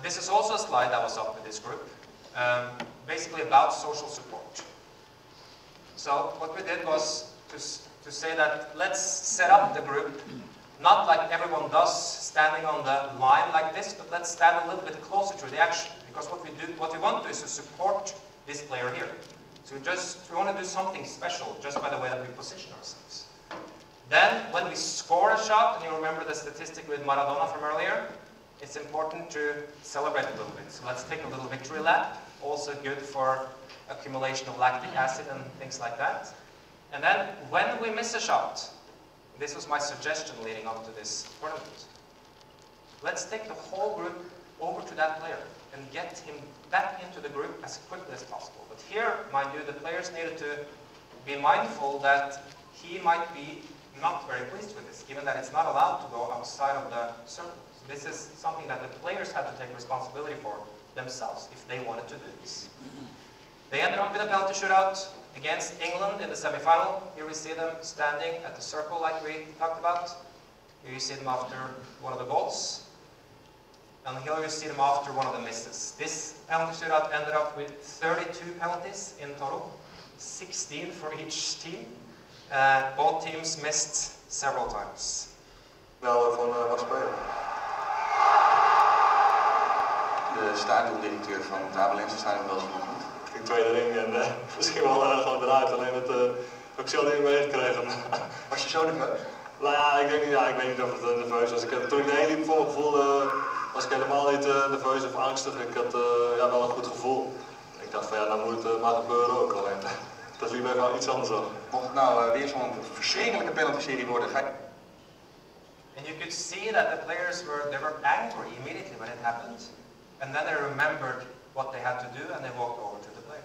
This is also a slide that was up with this group, basically about social support. So what we did was to say that let's set up the group, not like everyone does, standing on the line like this, but let's stand a little bit closer to the action. Because what we want to do is to support this player here. So we want to do something special just by the way that we position ourselves. Then, when we score a shot, and you remember the statistic with Maradona from earlier, it's important to celebrate a little bit. So let's take a little victory lap, also good for accumulation of lactic acid and things like that. And then, when we miss a shot, this was my suggestion leading up to this tournament, let's take the whole group over to that player and get him back into the group as quickly as possible. But here, mind you, the players needed to be mindful that he might be not very pleased with this, given that it's not allowed to go outside of the circle. So this is something that the players had to take responsibility for themselves if they wanted to do this. They ended up with a penalty shootout against England in the semi-final. Here we see them standing at the circle like we talked about. Here you see them after one of the goals. And here you see them after one of the misses. This penalty shootout ended up with 32 penalties in total, 16 for each team. Both teams missed several times. Wel, van wat spelen? De stadiondirecteur van het Abelense stadion wel zo goed. Ik ging tweede ring en misschien wel gewoon eruit, alleen het heb ik zelf niet meegekregen. Was je zo nerveus? Nou ja, ik weet niet of het nerveus was. Toen ik erheen liep, voor mijn gevoel was ik helemaal niet nerveus of angstig. Ik had wel een goed gevoel. Ik dacht van ja, dan moet het maar gebeuren ook. Alleen dat liep even iets anders op. Mocht het nou weer zo'n verschrikkelijke penalty-serie worden, ga je... And you could see that the players were angry immediately when it happened. And then they remembered what they had to do and they walked over to the player.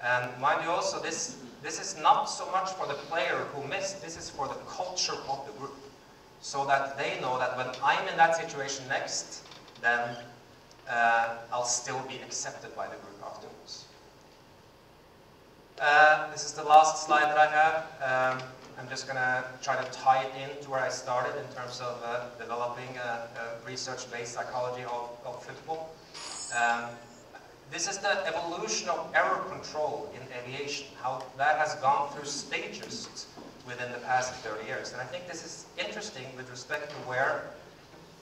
And mind you also, this is not so much for the player who missed, this is for the culture of the group. So that they know that when I'm in that situation next, then I'll still be accepted by the group afterwards. This is the last slide that I have. I'm just going to try to tie it in to where I started in terms of developing a research-based psychology of football. This is the evolution of error control in aviation, how that has gone through stages within the past 30 years. And I think this is interesting with respect to where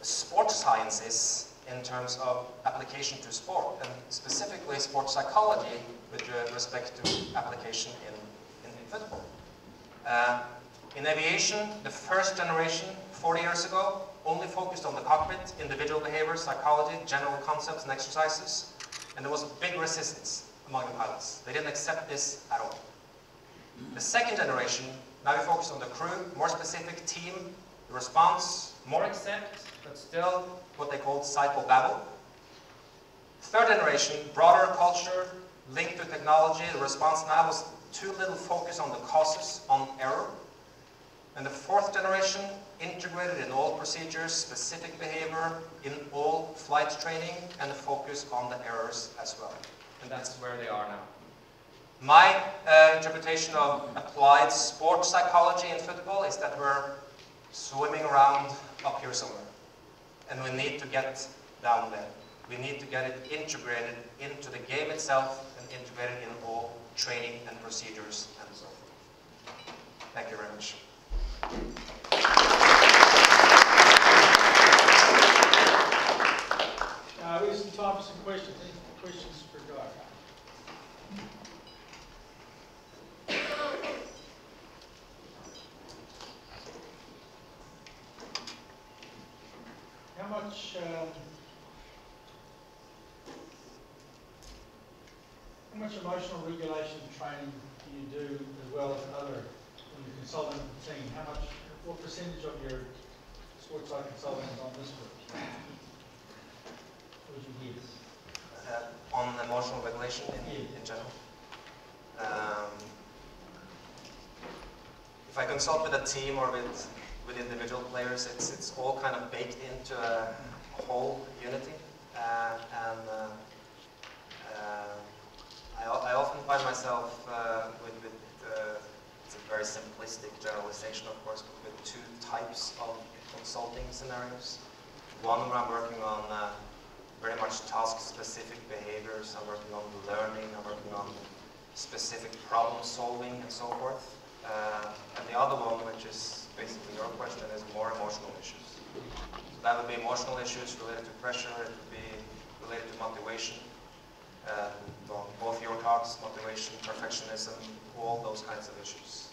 sports science is in terms of application to sport, and specifically sports psychology with respect to application in football. In aviation, the first generation, 40 years ago, only focused on the cockpit, individual behavior, psychology, general concepts and exercises. And there was big resistance among the pilots. They didn't accept this at all. The second generation, now we focus on the crew, more specific team, the response, more accept, but still what they called psychobabble. Third generation, broader culture, linked to technology. The response now was too little focus on the causes, on error. And the fourth generation, integrated in all procedures, specific behavior, in all flight training, and a focus on the errors as well. And that's where they are now. My interpretation of applied sports psychology in football is that we're swimming around up here somewhere. And we need to get down there. We need to get it integrated into the game itself and integrated in all training and procedures and so forth. Thank you very much. We have some time for some questions. Any questions for Geir? How much emotional regulation training do you do as well as other when you're consulting the team? What percentage of your sports psych consulting is on this group? What would you give? On emotional regulation in general. If I consult with a team or with individual players, it's all kind of baked into a whole unity. I often find myself it's a very simplistic generalization, of course, but with two types of consulting scenarios. One where I'm working on very behaviors, I'm working on the learning, I'm working on specific problem solving and so forth. And the other one, which is basically your question, is more emotional issues. So that would be emotional issues related to pressure, it would be related to motivation. Well, both your talks, motivation, perfectionism, all those kinds of issues.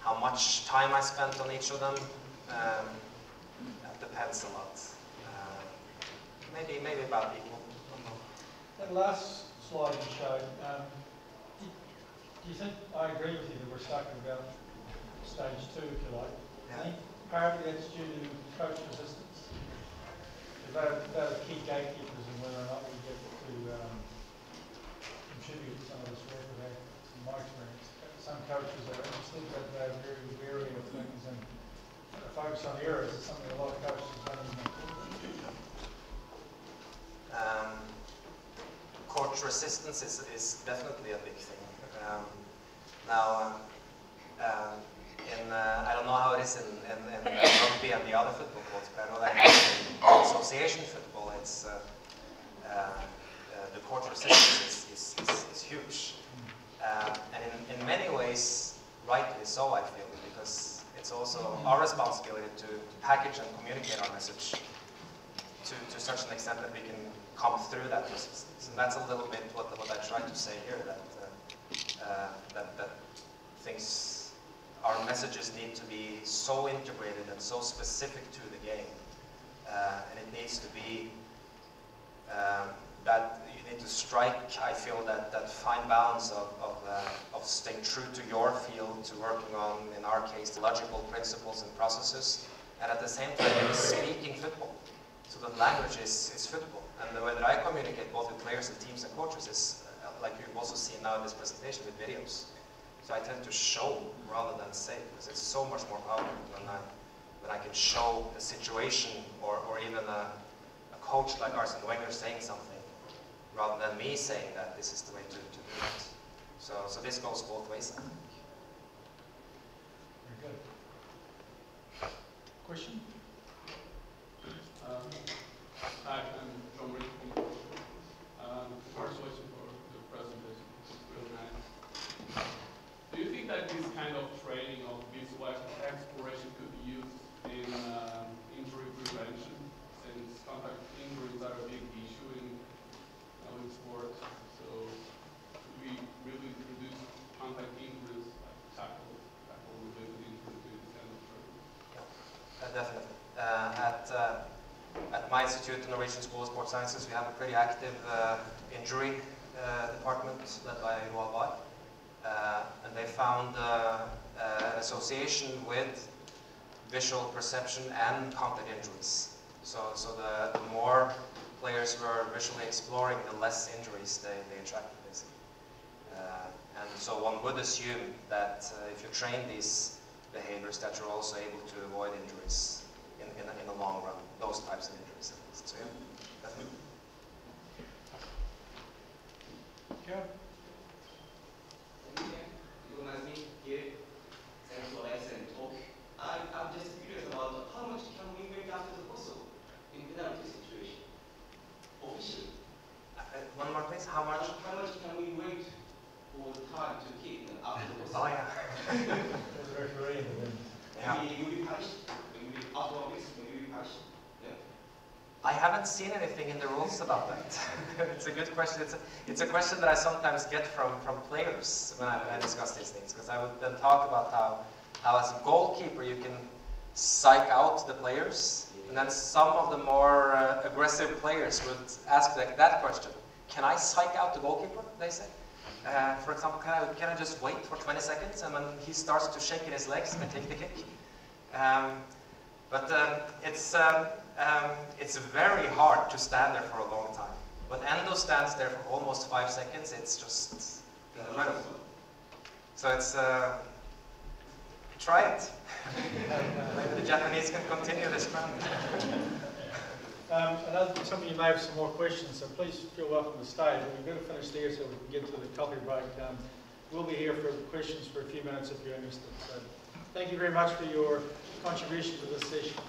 How much time I spent on each of them, that depends a lot. Maybe about equal. That last slide you showed, do you think, I agree with you that we're stuck at about stage 2, if you like. Yeah. I think partly that's due to coach resistance. Because they're the key gatekeepers in whether or not we get to contribute to some of this work with that, in my experience. Some coaches are interested, but they're very wary of things, and focus on errors is something a lot of coaches don't even know. Coach resistance is definitely a big thing. Now, I don't know how it is in rugby and the other football courts, but I know that in association football, it's the coach resistance is huge. And in many ways, rightly so, I feel, because it's also our responsibility to package and communicate our message to such an extent that we can come through that resistance. And that's a little bit what I tried to say here, that things, our messages need to be so integrated and so specific to the game. And it needs to be that you need to strike, I feel, that fine balance of staying true to your field, to working on, in our case, logical principles and processes, and at the same time speaking football. So the language is football. And the way that I communicate both with players and teams and coaches is, like you've also seen now in this presentation, with videos. So I tend to show rather than say, because it's so much more powerful when I can show a situation or even a coach like Arsene Wenger saying something, rather than me saying that this is the way to do it. So this goes both ways, I think. Very good. Question? Hi, I'm Jordet Geir4. Congratulations for the presentation. It's really nice. Do you think that this kind of training of visual exploration could be used in injury prevention, since contact injuries are a big issue in sports? So should we really reduce contact injuries, like tackle-related injuries to this kind of training? Definitely. At my institute, the Norwegian School of Sports Sciences, we have a pretty active injury department led by Roald Dahl. And they found an association with visual perception and contact injuries. So the more players were visually exploring, the less injuries they attracted, basically. And so one would assume that if you train these behaviors, that you're also able to avoid injuries in the long run, those types of injuries at least. So yeah, definitely. Yeah. Thanks for excellent talk. I'm just curious about how much can we wait after the whistle in penalty situation? Officially. One more please, how much? How much can we wait for the time to kick after the whistle? Oh yeah. There's a referee in the room. Yeah. Maybe you'll be punished. Maybe after all this, maybe you'll be punished. Yeah. I haven't seen anything in the rules about that. It's a good question. It's a question that I sometimes get from players when I discuss these things, because I would then talk about how as a goalkeeper you can psych out the players, and then some of the more aggressive players would ask that question. Can I psych out the goalkeeper, they say? For example, can I just wait for 20 seconds and when he starts to shake in his legs, I take the kick? But it's very hard to stand there for a long time. When Endo stands there for almost 5 seconds, it's just incredible. So it's, try it. Maybe the Japanese can continue this trend. Some of you may have some more questions, so please feel welcome to stay. But we're going to finish there so we can get to the coffee break. We'll be here for questions for a few minutes if you're interested. So thank you very much for your contribution to this session.